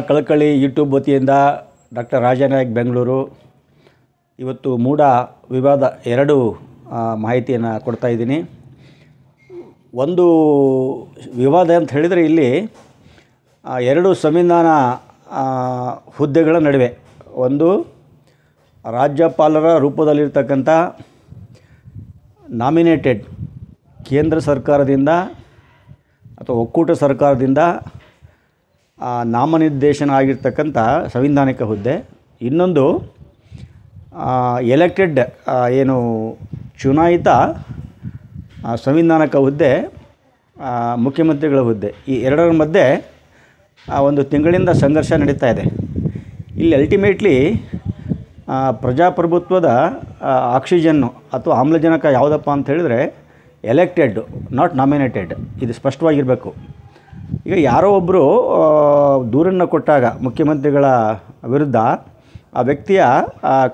ಕಳಕಳಿ ಯೂಟ್ಯೂಬ್ ವತಿಯಿಂದ ಡಾಕ್ಟರ್ ರಾಜನಾಯಕ್ ಬೆಂಗಳೂರು ಇವತ್ತು ಮೂಡ ವಿವಾದ ಎರಡು ಮಾಹಿತಿಯನ್ನು ಕೊಡ್ತಾ ಇದ್ದೀನಿ. ಒಂದು ವಿವಾದ ಅಂತ ಹೇಳಿದರೆ ಇಲ್ಲಿ ಎರಡು ಸಂವಿಧಾನ ಹುದ್ದೆಗಳ ನಡುವೆ ಒಂದು ರಾಜ್ಯಪಾಲರ ರೂಪದಲ್ಲಿರ್ತಕ್ಕಂಥ ನಾಮಿನೇಟೆಡ್ ಕೇಂದ್ರ ಸರ್ಕಾರದಿಂದ ಅಥವಾ ಒಕ್ಕೂಟ ಸರ್ಕಾರದಿಂದ ನಾಮನಿರ್ದೇಶನ ಆಗಿರ್ತಕ್ಕಂಥ ಸಂವಿಧಾನಿಕ ಹುದ್ದೆ, ಇನ್ನೊಂದು ಎಲೆಕ್ಟೆಡ್ ಏನು ಚುನಾಯಿತ ಸಂವಿಧಾನಿಕ ಹುದ್ದೆ ಮುಖ್ಯಮಂತ್ರಿಗಳ ಹುದ್ದೆ. ಈ ಎರಡರ ಮಧ್ಯೆ ಒಂದು ತಿಂಗಳಿಂದ ಸಂಘರ್ಷ ನಡೀತಾ ಇದೆ. ಇಲ್ಲಿ ಅಲ್ಟಿಮೇಟ್ಲಿ ಪ್ರಜಾಪ್ರಭುತ್ವದ ಆಕ್ಸಿಜನ್ನು ಅಥವಾ ಆಮ್ಲಜನಕ ಯಾವುದಪ್ಪ ಅಂತ ಹೇಳಿದರೆ ಎಲೆಕ್ಟೆಡ್, ನಾಟ್ ನಾಮಿನೇಟೆಡ್. ಇದು ಸ್ಪಷ್ಟವಾಗಿರಬೇಕು. ಈಗ ಯಾರೋ ಒಬ್ಬರು ದೂರನ್ನು ಕೊಟ್ಟಾಗ ಮುಖ್ಯಮಂತ್ರಿಗಳ ವಿರುದ್ಧ ಆ ವ್ಯಕ್ತಿಯ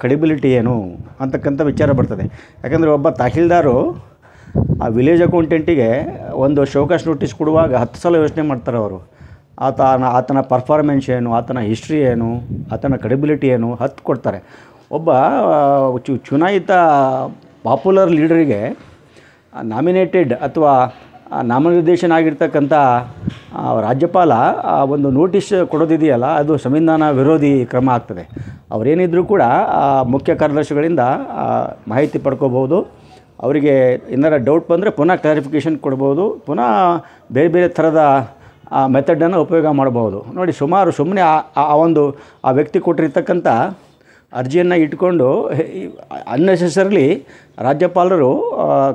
ಕ್ರೆಡಿಬಿಲಿಟಿ ಏನು ಅಂತಕ್ಕಂಥ ವಿಚಾರ ಬರ್ತದೆ. ಯಾಕಂದರೆ ಒಬ್ಬ ತಹಸೀಲ್ದಾರು ಆ ವಿಲೇಜ್ ಅಕೌಂಟೆಂಟಿಗೆ ಒಂದು ಶೋಕಾಸ್ ನೋಟಿಸ್ ಕೊಡುವಾಗ 10 ಸಲ ಯೋಚನೆ ಮಾಡ್ತಾರೆ ಅವರು. ಆತನ ಪರ್ಫಾರ್ಮೆನ್ಸ್ ಏನು, ಆತನ ಹಿಸ್ಟ್ರಿ ಏನು, ಆತನ ಕ್ರೆಡಿಬಿಲಿಟಿ ಏನು 10 ಕೊಡ್ತಾರೆ. ಒಬ್ಬ ಚುನಾಯಿತ ಪಾಪ್ಯುಲರ್ ಲೀಡರಿಗೆ ನಾಮಿನೇಟೆಡ್ ಅಥವಾ ನಾಮನಿರ್ದೇಶನ ಆಗಿರ್ತಕ್ಕಂಥ ರಾಜ್ಯಪಾಲ ಒಂದು ನೋಟಿಸ್ ಕೊಡೋದಿದೆಯಲ್ಲ, ಅದು ಸಂವಿಧಾನ ವಿರೋಧಿ ಕ್ರಮ ಆಗ್ತದೆ. ಅವರೇನಿದ್ರೂ ಕೂಡ ಮುಖ್ಯ ಕಾರ್ಯದರ್ಶಿಗಳಿಂದ ಮಾಹಿತಿ ಪಡ್ಕೋಬೋದು. ಅವರಿಗೆ ಏನಾರ ಡೌಟ್ ಬಂದರೆ ಪುನಃ ಕ್ಲಾರಿಫಿಕೇಷನ್ ಕೊಡ್ಬೋದು, ಪುನಃ ಬೇರೆ ಬೇರೆ ಥರದ ಮೆಥಡನ್ನು ಉಪಯೋಗ ಮಾಡ್ಬೋದು. ನೋಡಿ, ಸುಮ್ಮನೆ ಆ ವ್ಯಕ್ತಿ ಕೊಟ್ಟಿರ್ತಕ್ಕಂಥ ಅರ್ಜಿಯನ್ನು ಇಟ್ಕೊಂಡು ಅನ್ನೆಸೆಸರ್ಲಿ ರಾಜ್ಯಪಾಲರು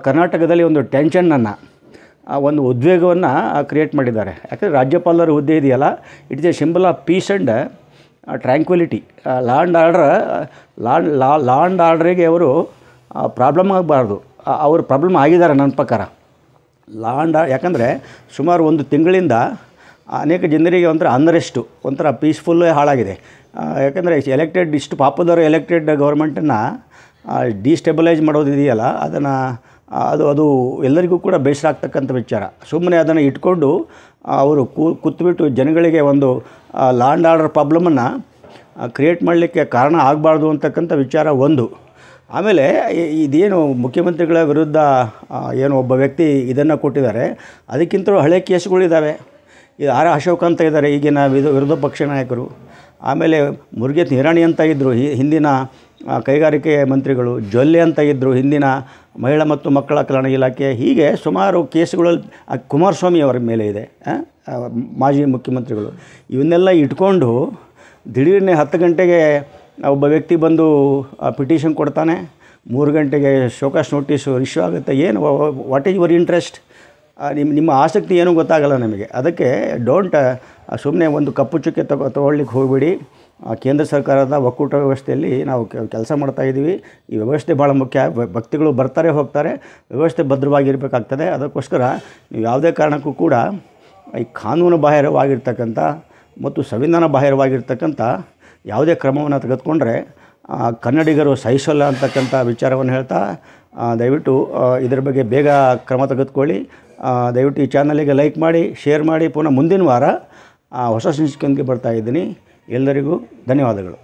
ಕರ್ನಾಟಕದಲ್ಲಿ ಒಂದು ಟೆನ್ಷನನ್ನು, ಒಂದು ಉದ್ವೇಗವನ್ನು ಕ್ರಿಯೇಟ್ ಮಾಡಿದ್ದಾರೆ. ಯಾಕಂದರೆ ರಾಜ್ಯಪಾಲರ ಹುದ್ದೆ ಇದೆಯಲ್ಲ, it is a symbol of peace and tranquility. Law and ಆರ್ಡ್ರಿಗೆ ಅವರು ಪ್ರಾಬ್ಲಮ್ ಆಗಬಾರ್ದು. ಅವರು ಪ್ರಾಬ್ಲಮ್ ಆಗಿದ್ದಾರೆ ನನ್ನ ಪ್ರಕಾರ. ಯಾಕಂದರೆ ಸುಮಾರು ಒಂದು ತಿಂಗಳಿಂದ ಅನೇಕ ಜನರಿಗೆ ಒಂಥರ ಅನ್ರೆಸ್ಟು, ಒಂಥರ ಪೀಸ್ಫುಲ್ಲೇ ಹಾಳಾಗಿದೆ. ಯಾಕಂದರೆ ಇಷ್ಟು ಪಾಪ್ಯುಲರ್ ಎಲೆಕ್ಟೆಡ್ ಗೌರ್ಮೆಂಟನ್ನು ಡಿಸ್ಟೆಬಲೈಸ್ ಮಾಡೋದಿದೆಯಲ್ಲ, ಅದು ಎಲ್ಲರಿಗೂ ಕೂಡ ಬೇಸರ ಆಗ್ತಕ್ಕಂಥ ವಿಚಾರ. ಸುಮ್ಮನೆ ಅದನ್ನು ಇಟ್ಕೊಂಡು ಅವರು ಕೂತ್ಬಿಟ್ಟು ಜನಗಳಿಗೆ ಒಂದು ಲಾ ಆ್ಯಂಡ್ ಆರ್ಡರ್ ಪ್ರಾಬ್ಲಮನ್ನು ಕ್ರಿಯೇಟ್ ಮಾಡಲಿಕ್ಕೆ ಕಾರಣ ಆಗಬಾರ್ದು ಅಂತಕ್ಕಂಥ ವಿಚಾರ ಒಂದು. ಆಮೇಲೆ ಇದೇನು ಮುಖ್ಯಮಂತ್ರಿಗಳ ವಿರುದ್ಧ ಏನು ಒಬ್ಬ ವ್ಯಕ್ತಿ ಇದನ್ನು ಕೊಟ್ಟಿದ್ದಾರೆ, ಅದಕ್ಕಿಂತಲೂ ಹಳೆ ಕೇಸ್ಗಳಿದ್ದಾವೆ. ಇದು ಆರ್ ಅಶೋಕ್ ಅಂತ ಇದ್ದಾರೆ, ಈಗಿನ ವಿರೋಧ ಪಕ್ಷ ನಾಯಕರು. ಆಮೇಲೆ ಮುರುಗೇಶ್ ನಿರಾಣಿ ಅಂತ ಇದ್ದರು, ಹಿಂದಿನ ಕೈಗಾರಿಕೆ ಮಂತ್ರಿಗಳು. ಜೊಲ್ಲೆ ಅಂತ ಇದ್ದರು, ಹಿಂದಿನ ಮಹಿಳಾ ಮತ್ತು ಮಕ್ಕಳ ಕಲ್ಯಾಣ ಇಲಾಖೆ. ಹೀಗೆ ಸುಮಾರು ಕೇಸುಗಳಲ್ಲಿ ಕುಮಾರಸ್ವಾಮಿ ಅವರ ಮೇಲೆ ಇದೆ, ಮಾಜಿ ಮುಖ್ಯಮಂತ್ರಿಗಳು. ಇವನ್ನೆಲ್ಲ ಇಟ್ಕೊಂಡು ದಿಢೀರ್ನೆ 10 ಗಂಟೆಗೆ ಒಬ್ಬ ವ್ಯಕ್ತಿ ಬಂದು ಪಿಟಿಷನ್ ಕೊಡ್ತಾನೆ, 3 ಗಂಟೆಗೆ ಶೋಕಾಸ್ ನೋಟಿಸು ಇಶ್ಯೂ ಆಗುತ್ತೆ. ಏನು, ವಾಟ್ ಈಸ್ ಯುವರ್ ಇಂಟ್ರೆಸ್ಟ್? ನಿಮ್ಮ ಆಸಕ್ತಿ ಏನೂ ಗೊತ್ತಾಗಲ್ಲ ನಮಗೆ. ಅದಕ್ಕೆ ಸುಮ್ಮನೆ ಒಂದು ಕಪ್ಪು ಚುಕ್ಕೆ ತೊಗೊಳ್ಲಿಕ್ಕೆ ಹೋಗಬೇಡಿ. ಕೇಂದ್ರ ಸರ್ಕಾರದ ಒಕ್ಕೂಟ ವ್ಯವಸ್ಥೆಯಲ್ಲಿ ನಾವು ಕೆಲಸ ಮಾಡ್ತಾಯಿದ್ದೀವಿ. ಈ ವ್ಯವಸ್ಥೆ ಭಾಳ ಮುಖ್ಯ. ವ್ಯಕ್ತಿಗಳು ಬರ್ತಾರೆ ಹೋಗ್ತಾರೆ, ವ್ಯವಸ್ಥೆ ಭದ್ರವಾಗಿರಬೇಕಾಗ್ತದೆ. ಅದಕ್ಕೋಸ್ಕರ ನೀವು ಯಾವುದೇ ಕಾರಣಕ್ಕೂ ಕೂಡ ಈ ಕಾನೂನು ಬಾಹಿರವಾಗಿರ್ತಕ್ಕಂಥ ಮತ್ತು ಸಂವಿಧಾನ ಬಾಹಿರವಾಗಿರ್ತಕ್ಕಂಥ ಯಾವುದೇ ಕ್ರಮವನ್ನು ತೆಗೆದುಕೊಂಡ್ರೆ ಕನ್ನಡಿಗರು ಸಹಿಸಲ್ಲ ಅಂತಕ್ಕಂಥ ವಿಚಾರವನ್ನು ಹೇಳ್ತಾ, ದಯವಿಟ್ಟು ಇದರ ಬಗ್ಗೆ ಬೇಗ ಕ್ರಮ ತೆಗೆದುಕೊಳ್ಳಿ. ದಯವಿಟ್ಟು ಈ ಚಾನಲಿಗೆ ಲೈಕ್ ಮಾಡಿ, ಶೇರ್ ಮಾಡಿ. ಪುನಃ ಮುಂದಿನ ವಾರ ಹೊಸ ಸಂಚಿಕೆಯೊಂದಿಗೆ ಬರ್ತಾಯಿದ್ದೀನಿ. ಎಲ್ಲರಿಗೂ ಧನ್ಯವಾದಗಳು.